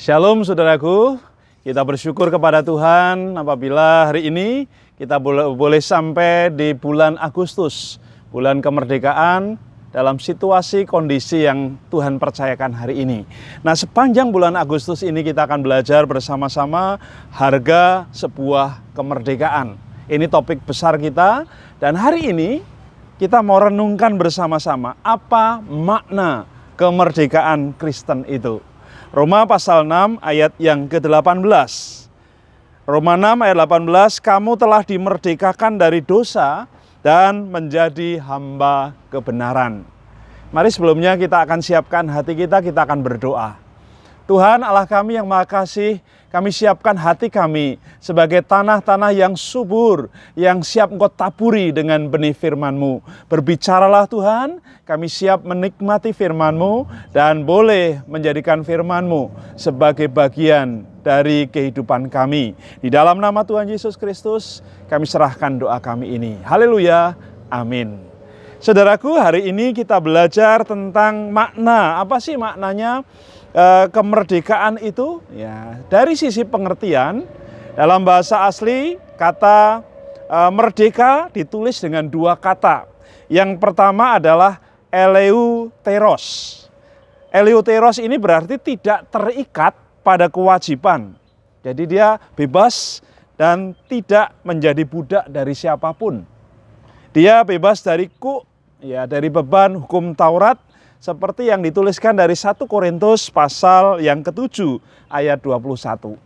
Shalom saudaraku, kita bersyukur kepada Tuhan apabila hari ini kita boleh sampai di bulan Agustus, bulan kemerdekaan dalam situasi kondisi yang Tuhan percayakan hari ini. Nah, sepanjang bulan Agustus ini kita akan belajar bersama-sama harga sebuah kemerdekaan. Ini topik besar kita dan hari ini kita mau renungkan bersama-sama apa makna kemerdekaan Kristen itu. Roma pasal 6 ayat yang ke-18. Roma 6 ayat 18, kamu telah dimerdekakan dari dosa dan menjadi hamba kebenaran. Mari sebelumnya kita akan siapkan hati kita akan berdoa. Tuhan Allah kami yang Maha Kasih, kami siapkan hati kami sebagai tanah-tanah yang subur, yang siap Engkau taburi dengan benih firman-Mu. Berbicaralah Tuhan, kami siap menikmati firman-Mu dan boleh menjadikan firman-Mu sebagai bagian dari kehidupan kami. Di dalam nama Tuhan Yesus Kristus, kami serahkan doa kami ini. Haleluya, amin. Saudaraku, hari ini kita belajar tentang makna. Apa sih maknanya kemerdekaan itu? Ya, dari sisi pengertian, dalam bahasa asli kata merdeka ditulis dengan dua kata. Yang pertama adalah eleuteros. Eleuteros ini berarti tidak terikat pada kewajiban. Jadi dia bebas dan tidak menjadi budak dari siapapun. Dia bebas dari dari beban hukum Taurat, seperti yang dituliskan dari 1 Korintus pasal yang ke-7 ayat 21.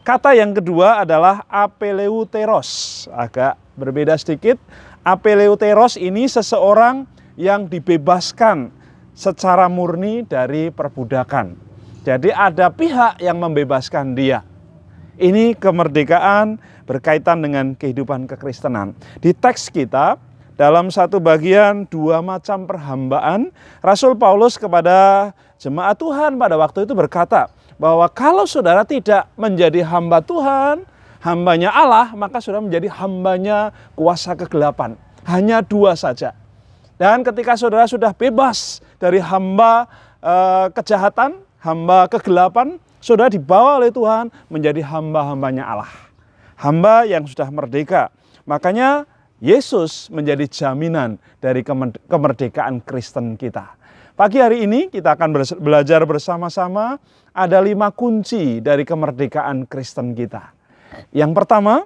Kata yang kedua adalah apeleuteros. Agak berbeda sedikit. Apeleuteros ini seseorang yang dibebaskan secara murni dari perbudakan. Jadi ada pihak yang membebaskan dia. Ini kemerdekaan berkaitan dengan kehidupan kekristenan. Di teks kita, dalam satu bagian dua macam perhambaan, Rasul Paulus kepada jemaat Tuhan pada waktu itu berkata bahwa kalau saudara tidak menjadi hamba Tuhan, hambanya Allah, maka saudara menjadi hambanya kuasa kegelapan. Hanya dua saja. Dan ketika saudara sudah bebas dari hamba kejahatan, hamba kegelapan, saudara dibawa oleh Tuhan menjadi hamba-hambanya Allah. Hamba yang sudah merdeka. Makanya Yesus menjadi jaminan dari kemerdekaan Kristen kita. Pagi hari ini kita akan belajar bersama-sama ada 5 kunci dari kemerdekaan Kristen kita. Yang pertama,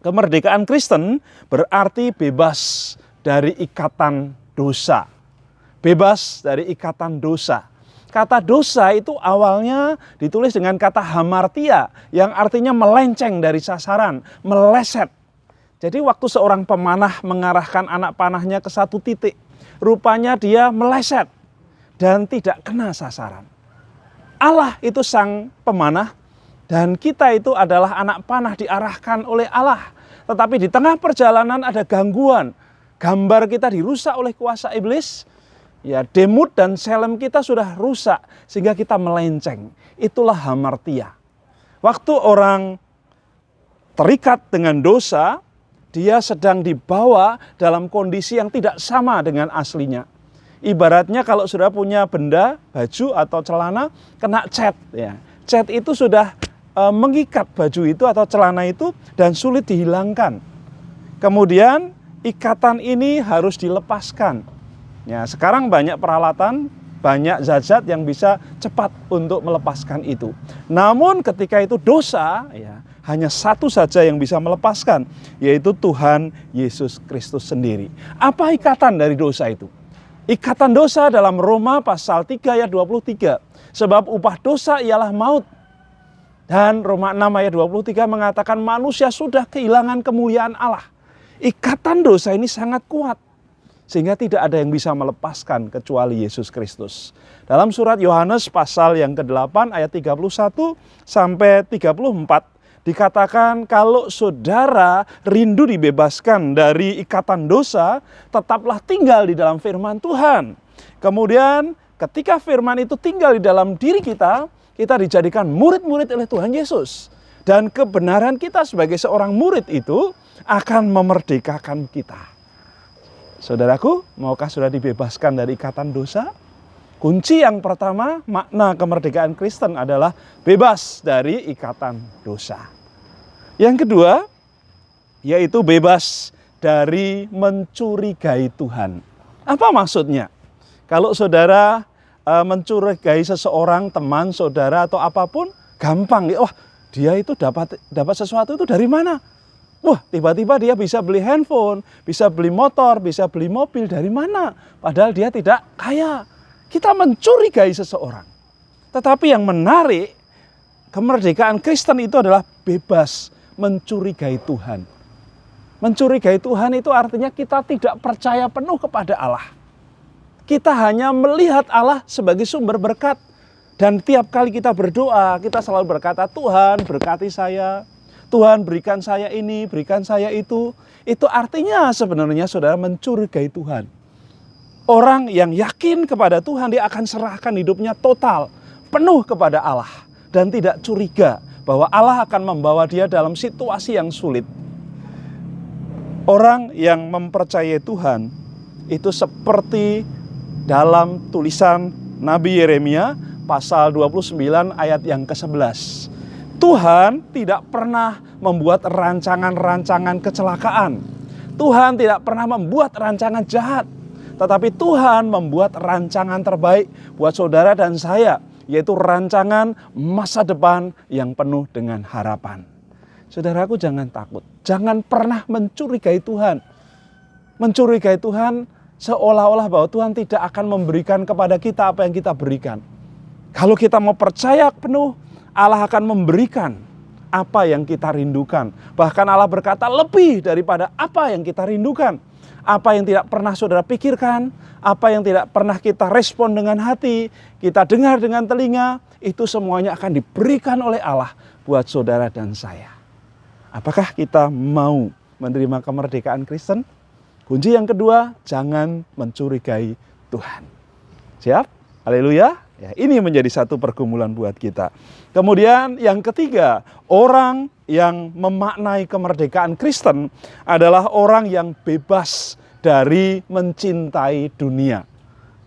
kemerdekaan Kristen berarti bebas dari ikatan dosa. Bebas dari ikatan dosa. Kata dosa itu awalnya ditulis dengan kata hamartia yang artinya melenceng dari sasaran, meleset. Jadi waktu seorang pemanah mengarahkan anak panahnya ke satu titik, rupanya dia meleset dan tidak kena sasaran. Allah itu sang pemanah dan kita itu adalah anak panah diarahkan oleh Allah. Tetapi di tengah perjalanan ada gangguan, gambar kita dirusak oleh kuasa iblis. Ya, demut dan selem kita sudah rusak sehingga kita melenceng. Itulah hamartia. Waktu orang terikat dengan dosa, dia sedang dibawa dalam kondisi yang tidak sama dengan aslinya. Ibaratnya kalau sudah punya benda, baju atau celana, kena cat. Ya. Cat itu sudah mengikat baju itu atau celana itu dan sulit dihilangkan. Kemudian ikatan ini harus dilepaskan. Ya, sekarang banyak peralatan, banyak zat-zat yang bisa cepat untuk melepaskan itu. Namun ketika itu dosa, ya, hanya satu saja yang bisa melepaskan, yaitu Tuhan Yesus Kristus sendiri. Apa ikatan dari dosa itu? Ikatan dosa dalam Roma pasal 3 ayat 23. Sebab upah dosa ialah maut. Dan Roma 6 ayat 23 mengatakan manusia sudah kehilangan kemuliaan Allah. Ikatan dosa ini sangat kuat. Sehingga tidak ada yang bisa melepaskan kecuali Yesus Kristus. Dalam surat Yohanes pasal yang ke-8 ayat 31 sampai 34 dikatakan kalau saudara rindu dibebaskan dari ikatan dosa, tetaplah tinggal di dalam firman Tuhan. Kemudian ketika firman itu tinggal di dalam diri kita, kita dijadikan murid-murid oleh Tuhan Yesus. Dan kebenaran kita sebagai seorang murid itu akan memerdekakan kita. Saudaraku, maukah sudah dibebaskan dari ikatan dosa? Kunci yang pertama, makna kemerdekaan Kristen adalah bebas dari ikatan dosa. Yang kedua, yaitu bebas dari mencurigai Tuhan. Apa maksudnya? Kalau saudara mencurigai seseorang, teman, saudara, atau apapun, gampang. Wah, dia itu dapat sesuatu itu dari mana? Wah, tiba-tiba dia bisa beli handphone, bisa beli motor, bisa beli mobil, dari mana? Padahal dia tidak kaya. Kita mencurigai seseorang. Tetapi yang menarik, kemerdekaan Kristen itu adalah bebas mencurigai Tuhan. Mencurigai Tuhan itu artinya kita tidak percaya penuh kepada Allah. Kita hanya melihat Allah sebagai sumber berkat. Dan tiap kali kita berdoa, kita selalu berkata, Tuhan berkati saya, Tuhan berikan saya ini, berikan saya itu. Itu artinya sebenarnya saudara mencurigai Tuhan. Orang yang yakin kepada Tuhan, dia akan serahkan hidupnya total, penuh kepada Allah. Dan tidak curiga bahwa Allah akan membawa dia dalam situasi yang sulit. Orang yang mempercayai Tuhan, itu seperti dalam tulisan Nabi Yeremia, pasal 29 ayat yang ke-11. Tuhan tidak pernah membuat rancangan-rancangan kecelakaan. Tuhan tidak pernah membuat rancangan jahat. Tetapi Tuhan membuat rancangan terbaik buat saudara dan saya, yaitu rancangan masa depan yang penuh dengan harapan. Saudaraku, jangan takut, jangan pernah mencurigai Tuhan. Mencurigai Tuhan seolah-olah bahwa Tuhan tidak akan memberikan kepada kita apa yang kita berikan. Kalau kita mau percaya penuh, Allah akan memberikan apa yang kita rindukan. Bahkan Allah berkata lebih daripada apa yang kita rindukan. Apa yang tidak pernah saudara pikirkan, apa yang tidak pernah kita respon dengan hati, kita dengar dengan telinga, itu semuanya akan diberikan oleh Allah buat saudara dan saya. Apakah kita mau menerima kemerdekaan Kristen? Kunci yang kedua, jangan mencurigai Tuhan. Siap? Haleluya. Ya, ini menjadi satu pergumulan buat kita. Kemudian yang ketiga, orang yang memaknai kemerdekaan Kristen adalah orang yang bebas dari mencintai dunia.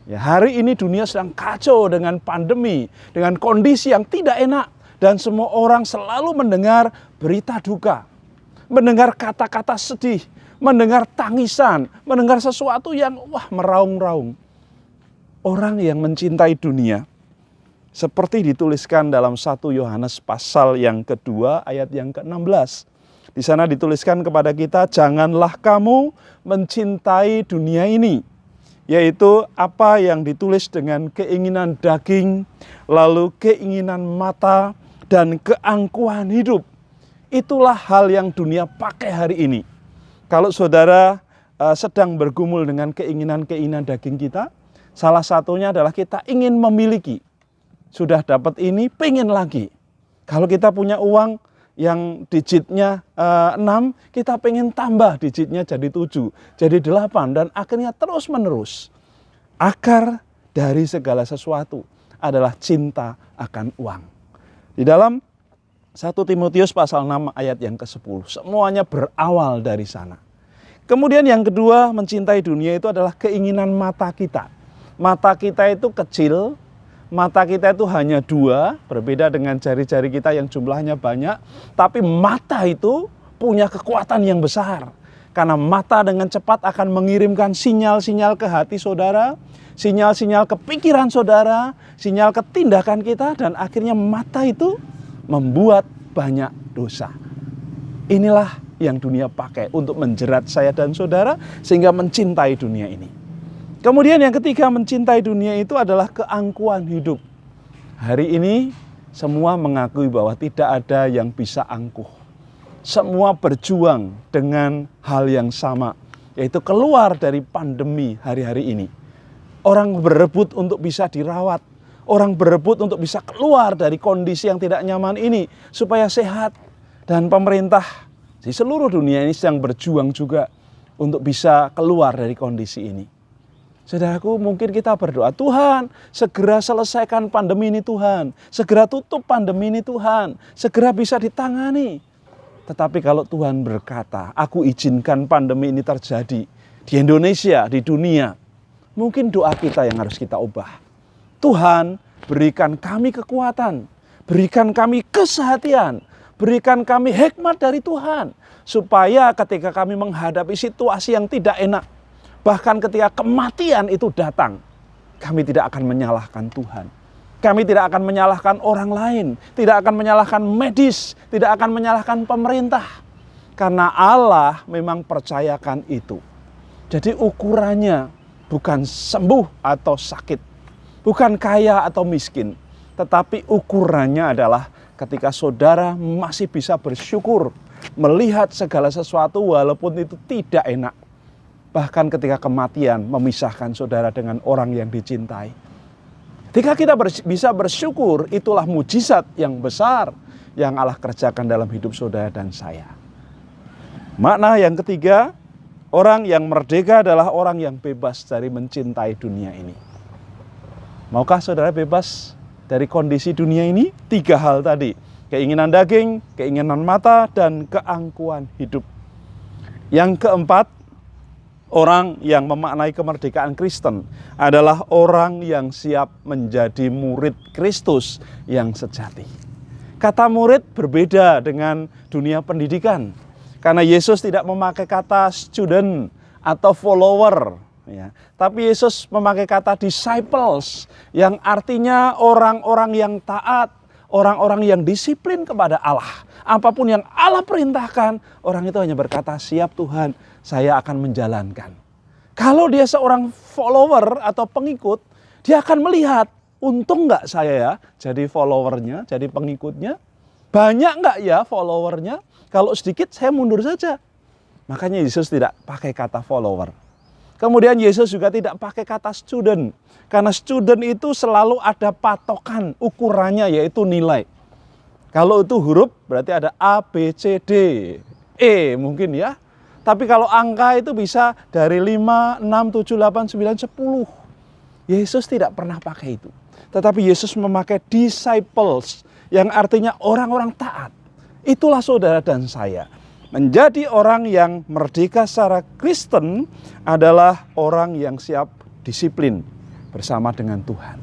Ya, hari ini dunia sedang kacau dengan pandemi, dengan kondisi yang tidak enak. Dan semua orang selalu mendengar berita duka, mendengar kata-kata sedih, mendengar tangisan, mendengar sesuatu yang meraung-raung. Orang yang mencintai dunia, seperti dituliskan dalam 1 Yohanes pasal yang kedua ayat yang ke-16. Di sana dituliskan kepada kita, janganlah kamu mencintai dunia ini. Yaitu apa yang ditulis dengan keinginan daging, lalu keinginan mata, dan keangkuhan hidup. Itulah hal yang dunia pakai hari ini. Kalau saudara sedang bergumul dengan keinginan-keinginan daging kita, salah satunya adalah kita ingin memiliki. Sudah dapat ini, pengen lagi. Kalau kita punya uang yang digitnya 6, kita pengen tambah digitnya jadi 7, jadi 8, dan akhirnya terus menerus. Akar dari segala sesuatu adalah cinta akan uang. Di dalam 1 Timotius pasal 6 ayat yang ke-10, semuanya berawal dari sana. Kemudian yang kedua, mencintai dunia itu adalah keinginan mata kita. Mata kita itu kecil, mata kita itu hanya 2, berbeda dengan jari-jari kita yang jumlahnya banyak. Tapi mata itu punya kekuatan yang besar. Karena mata dengan cepat akan mengirimkan sinyal-sinyal ke hati saudara, sinyal-sinyal ke pikiran saudara, sinyal ke tindakan kita, dan akhirnya mata itu membuat banyak dosa. Inilah yang dunia pakai untuk menjerat saya dan saudara sehingga mencintai dunia ini. Kemudian yang ketiga, mencintai dunia itu adalah keangkuhan hidup. Hari ini semua mengakui bahwa tidak ada yang bisa angkuh. Semua berjuang dengan hal yang sama, yaitu keluar dari pandemi hari-hari ini. Orang berebut untuk bisa dirawat. Orang berebut untuk bisa keluar dari kondisi yang tidak nyaman ini supaya sehat. Dan pemerintah di seluruh dunia ini sedang berjuang juga untuk bisa keluar dari kondisi ini. Saudaraku, mungkin kita berdoa, Tuhan segera selesaikan pandemi ini Tuhan. Segera tutup pandemi ini Tuhan. Segera bisa ditangani. Tetapi kalau Tuhan berkata, aku izinkan pandemi ini terjadi di Indonesia, di dunia. Mungkin doa kita yang harus kita ubah. Tuhan, berikan kami kekuatan, berikan kami kesehatan, berikan kami hikmat dari Tuhan. Supaya ketika kami menghadapi situasi yang tidak enak, bahkan ketika kematian itu datang, kami tidak akan menyalahkan Tuhan. Kami tidak akan menyalahkan orang lain, tidak akan menyalahkan medis, tidak akan menyalahkan pemerintah. Karena Allah memang percayakan itu. Jadi ukurannya bukan sembuh atau sakit, bukan kaya atau miskin, tetapi ukurannya adalah ketika saudara masih bisa bersyukur, melihat segala sesuatu walaupun itu tidak enak. Bahkan ketika kematian memisahkan saudara dengan orang yang dicintai. Ketika kita bisa bersyukur, itulah mujizat yang besar yang Allah kerjakan dalam hidup saudara dan saya. Makna yang ketiga, orang yang merdeka adalah orang yang bebas dari mencintai dunia ini. Maukah saudara bebas dari kondisi dunia ini? 3 hal tadi. Keinginan daging, keinginan mata, dan keangkuhan hidup. Yang keempat, orang yang memaknai kemerdekaan Kristen adalah orang yang siap menjadi murid Kristus yang sejati. Kata murid berbeda dengan dunia pendidikan. Karena Yesus tidak memakai kata student atau follower. Ya. Tapi Yesus memakai kata disciples yang artinya orang-orang yang taat, orang-orang yang disiplin kepada Allah. Apapun yang Allah perintahkan, orang itu hanya berkata, siap Tuhan, saya akan menjalankan. Kalau dia seorang follower atau pengikut, dia akan melihat, untung nggak saya ya jadi followernya, jadi pengikutnya. Banyak nggak ya followernya? Kalau sedikit saya mundur saja. Makanya Yesus tidak pakai kata follower. Kemudian Yesus juga tidak pakai kata student. Karena student itu selalu ada patokan, ukurannya yaitu nilai. Kalau itu huruf berarti ada A, B, C, D, E mungkin ya. Tapi kalau angka itu bisa dari 5, 6, 7, 8, 9, 10. Yesus tidak pernah pakai itu. Tetapi Yesus memakai disciples yang artinya orang-orang taat. Itulah saudara dan saya. Menjadi orang yang merdeka secara Kristen adalah orang yang siap disiplin bersama dengan Tuhan.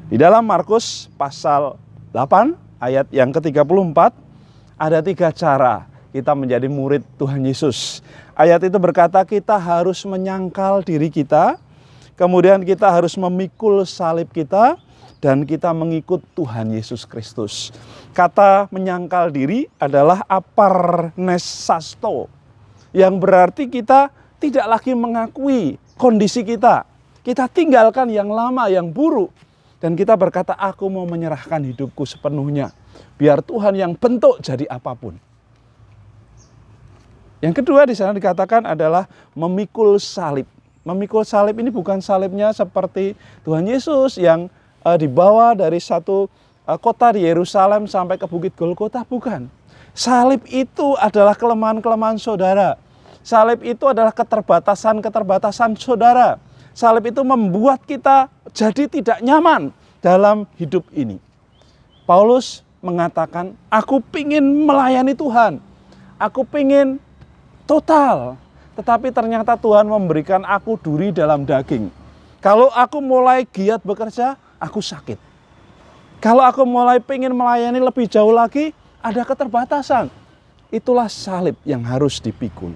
Di dalam Markus pasal 8 ayat yang ke-34 ada 3 cara kita menjadi murid Tuhan Yesus. Ayat itu berkata kita harus menyangkal diri kita, kemudian kita harus memikul salib kita, dan kita mengikut Tuhan Yesus Kristus. Kata menyangkal diri adalah aparnesasto, yang berarti kita tidak lagi mengakui kondisi kita. Kita tinggalkan yang lama, yang buruk. Dan kita berkata, aku mau menyerahkan hidupku sepenuhnya. Biar Tuhan yang bentuk jadi apapun. Yang kedua di sana dikatakan adalah memikul salib. Memikul salib ini bukan salibnya seperti Tuhan Yesus yang dibawa dari satu kota di Yerusalem sampai ke Bukit Golgota, bukan. Salib itu adalah kelemahan-kelemahan saudara. Salib itu adalah keterbatasan-keterbatasan saudara. Salib itu membuat kita jadi tidak nyaman dalam hidup ini. Paulus mengatakan, aku pingin melayani Tuhan. Aku pingin total. Tetapi ternyata Tuhan memberikan aku duri dalam daging. Kalau aku mulai giat bekerja, aku sakit. Kalau aku mulai pingin melayani lebih jauh lagi, ada keterbatasan. Itulah salib yang harus dipikul.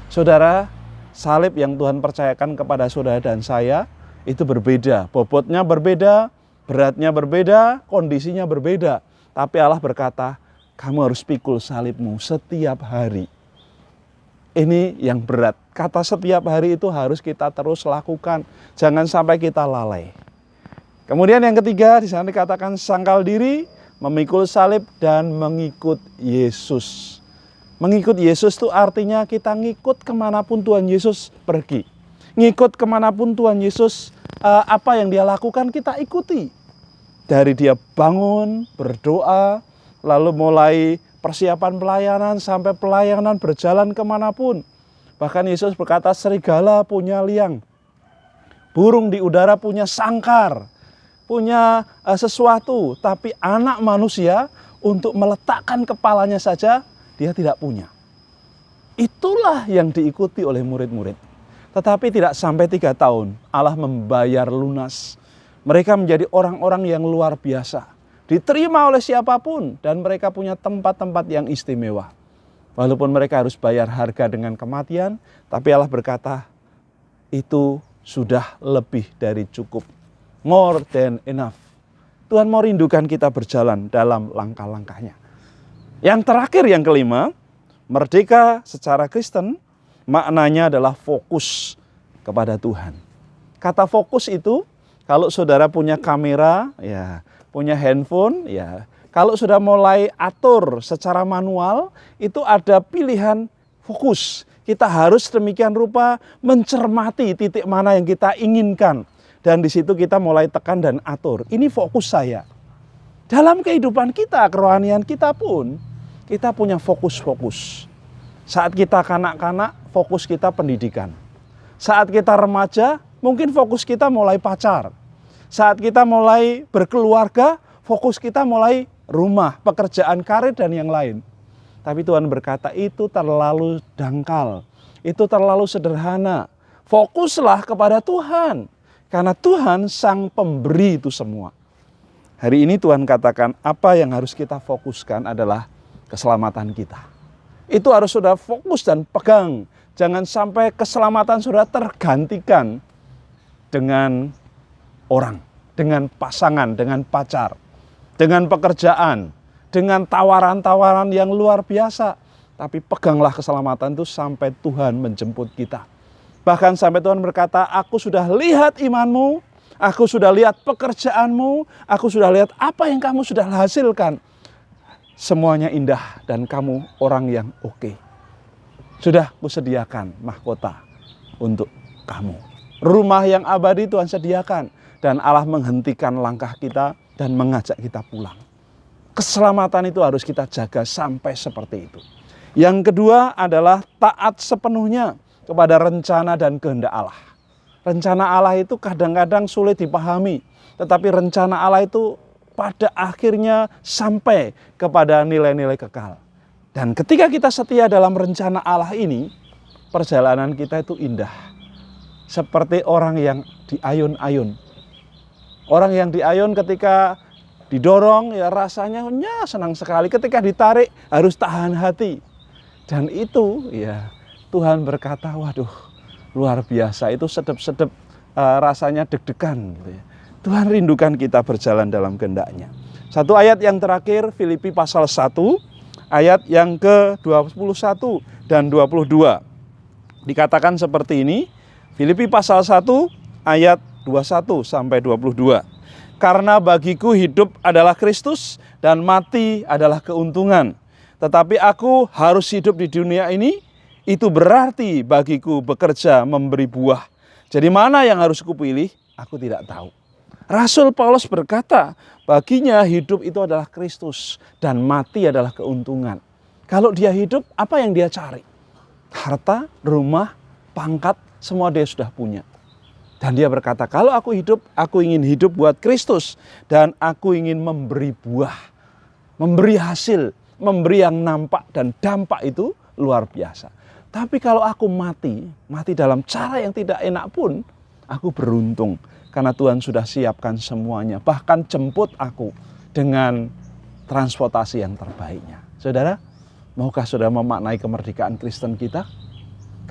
Saudara, salib yang Tuhan percayakan kepada saudara dan saya itu berbeda. Bobotnya berbeda, beratnya berbeda, kondisinya berbeda. Tapi Allah berkata, kamu harus pikul salibmu setiap hari. Ini yang berat. Kata setiap hari itu harus kita terus lakukan. Jangan sampai kita lalai. Kemudian yang ketiga di sana dikatakan sangkal diri, memikul salib dan mengikut Yesus. Mengikut Yesus itu artinya kita ngikut kemanapun Tuhan Yesus pergi. Ngikut kemanapun Tuhan Yesus, apa yang dia lakukan kita ikuti. Dari dia bangun, berdoa, lalu mulai persiapan pelayanan sampai pelayanan berjalan kemanapun. Bahkan Yesus berkata serigala punya liang. Burung di udara punya sangkar. Punya sesuatu. Tapi anak manusia untuk meletakkan kepalanya saja dia tidak punya. Itulah yang diikuti oleh murid-murid. Tetapi tidak sampai 3 tahun Allah membayar lunas. Mereka menjadi orang-orang yang luar biasa, diterima oleh siapapun, dan mereka punya tempat-tempat yang istimewa. Walaupun mereka harus bayar harga dengan kematian, tapi Allah berkata, itu sudah lebih dari cukup. More than enough. Tuhan mau rindukan kita berjalan dalam langkah-langkahnya. Yang terakhir, yang kelima, merdeka secara Kristen, maknanya adalah fokus kepada Tuhan. Kata fokus itu, kalau saudara punya kamera, ya, punya handphone, ya, kalau sudah mulai atur secara manual, itu ada pilihan fokus. Kita harus demikian rupa mencermati titik mana yang kita inginkan. Dan di situ kita mulai tekan dan atur. Ini fokus saya. Dalam kehidupan kita, kerohanian kita pun, kita punya fokus-fokus. Saat kita kanak-kanak, fokus kita pendidikan. Saat kita remaja, mungkin fokus kita mulai pacar. Saat kita mulai berkeluarga, fokus kita mulai rumah, pekerjaan, karir, dan yang lain. Tapi Tuhan berkata itu terlalu dangkal, itu terlalu sederhana. Fokuslah kepada Tuhan, karena Tuhan sang pemberi itu semua. Hari ini Tuhan katakan apa yang harus kita fokuskan adalah keselamatan kita. Itu harus sudah fokus dan pegang. Jangan sampai keselamatan sudah tergantikan dengan orang, dengan pasangan, dengan pacar, dengan pekerjaan, dengan tawaran-tawaran yang luar biasa. Tapi peganglah keselamatan itu sampai Tuhan menjemput kita. Bahkan sampai Tuhan berkata, aku sudah lihat imanmu, aku sudah lihat pekerjaanmu, aku sudah lihat apa yang kamu sudah hasilkan. Semuanya indah dan kamu orang yang oke. Sudah kusediakan mahkota untuk kamu. Rumah yang abadi Tuhan sediakan. Dan Allah menghentikan langkah kita dan mengajak kita pulang. Keselamatan itu harus kita jaga sampai seperti itu. Yang kedua adalah taat sepenuhnya kepada rencana dan kehendak Allah. Rencana Allah itu kadang-kadang sulit dipahami. Tetapi rencana Allah itu pada akhirnya sampai kepada nilai-nilai kekal. Dan ketika kita setia dalam rencana Allah ini, perjalanan kita itu indah. Seperti orang yang diayun-ayun. Orang yang diayun ketika didorong ya rasanya senang sekali. Ketika ditarik harus tahan hati. Dan itu ya Tuhan berkata, waduh luar biasa, itu sedep-sedep rasanya deg-degan gitu ya. Tuhan rindukan kita berjalan dalam kehendak-Nya. Satu ayat yang terakhir, Filipi pasal 1, ayat yang ke-21 dan 22. Dikatakan seperti ini, Filipi pasal 1, ayat 21 sampai 22. Karena bagiku hidup adalah Kristus dan mati adalah keuntungan. Tetapi aku harus hidup di dunia ini, itu berarti bagiku bekerja memberi buah. Jadi mana yang harus kupilih? Aku tidak tahu. Rasul Paulus berkata, baginya hidup itu adalah Kristus dan mati adalah keuntungan. Kalau dia hidup, apa yang dia cari? Harta, rumah, pangkat, semua dia sudah punya. Dan dia berkata, kalau aku hidup, aku ingin hidup buat Kristus. Dan aku ingin memberi buah, memberi hasil, memberi yang nampak dan dampak itu luar biasa. Tapi kalau aku mati dalam cara yang tidak enak pun, aku beruntung. Karena Tuhan sudah siapkan semuanya. Bahkan jemput aku dengan transportasi yang terbaiknya. Saudara, maukah saudara memaknai kemerdekaan Kristen kita?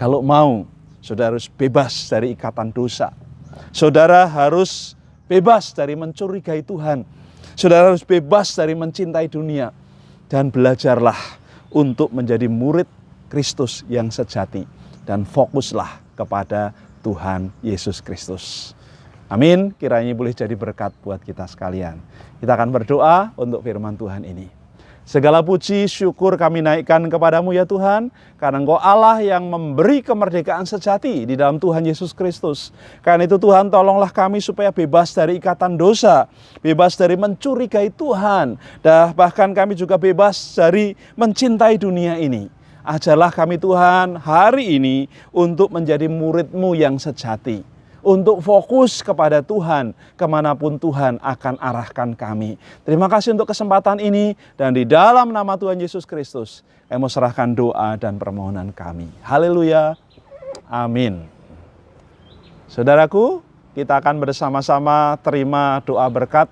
Kalau mau, saudara harus bebas dari ikatan dosa. Saudara harus bebas dari mencurigai Tuhan. Saudara harus bebas dari mencintai dunia. Dan belajarlah untuk menjadi murid Kristus yang sejati. Dan fokuslah kepada Tuhan Yesus Kristus. Amin, kiranya boleh jadi berkat buat kita sekalian. Kita akan berdoa untuk firman Tuhan ini. Segala puji syukur kami naikkan kepadamu ya Tuhan, karena Engkau Allah yang memberi kemerdekaan sejati di dalam Tuhan Yesus Kristus. Karena itu Tuhan, tolonglah kami supaya bebas dari ikatan dosa, bebas dari mencurigai Tuhan, dan bahkan kami juga bebas dari mencintai dunia ini. Ajarlah kami Tuhan hari ini untuk menjadi murid-Mu yang sejati. Untuk fokus kepada Tuhan, kemanapun Tuhan akan arahkan kami. Terima kasih untuk kesempatan ini, dan di dalam nama Tuhan Yesus Kristus, kami mau serahkan doa dan permohonan kami. Haleluya, amin. Saudaraku, kita akan bersama-sama terima doa berkat.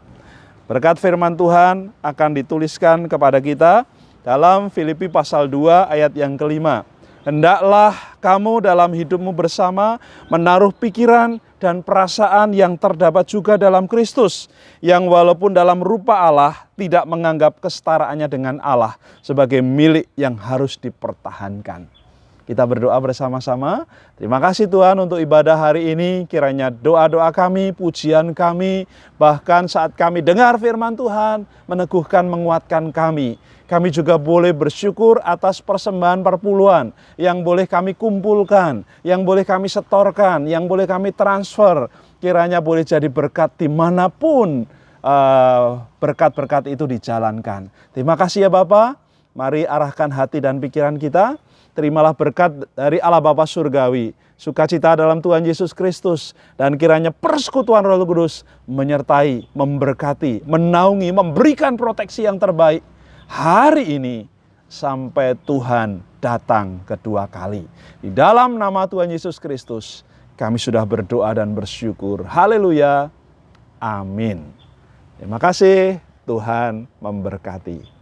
Berkat firman Tuhan akan dituliskan kepada kita dalam Filipi pasal 2 ayat yang kelima. Hendaklah kamu dalam hidupmu bersama menaruh pikiran dan perasaan yang terdapat juga dalam Kristus, yang walaupun dalam rupa Allah tidak menganggap kesetaraannya dengan Allah sebagai milik yang harus dipertahankan. Kita berdoa bersama-sama. Terima kasih Tuhan untuk ibadah hari ini. Kiranya doa-doa kami, pujian kami, bahkan saat kami dengar firman Tuhan, meneguhkan, menguatkan kami. Kami juga boleh bersyukur atas persembahan perpuluhan yang boleh kami kumpulkan, yang boleh kami setorkan, yang boleh kami transfer. Kiranya boleh jadi berkat dimanapun berkat-berkat itu dijalankan. Terima kasih ya Bapa. Mari arahkan hati dan pikiran kita. Terimalah berkat dari Allah Bapa Surgawi, sukacita dalam Tuhan Yesus Kristus, dan kiranya persekutuan Roh Kudus menyertai, memberkati, menaungi, memberikan proteksi yang terbaik hari ini sampai Tuhan datang kedua kali. Di dalam nama Tuhan Yesus Kristus, kami sudah berdoa dan bersyukur. Haleluya. Amin. Terima kasih. Tuhan memberkati.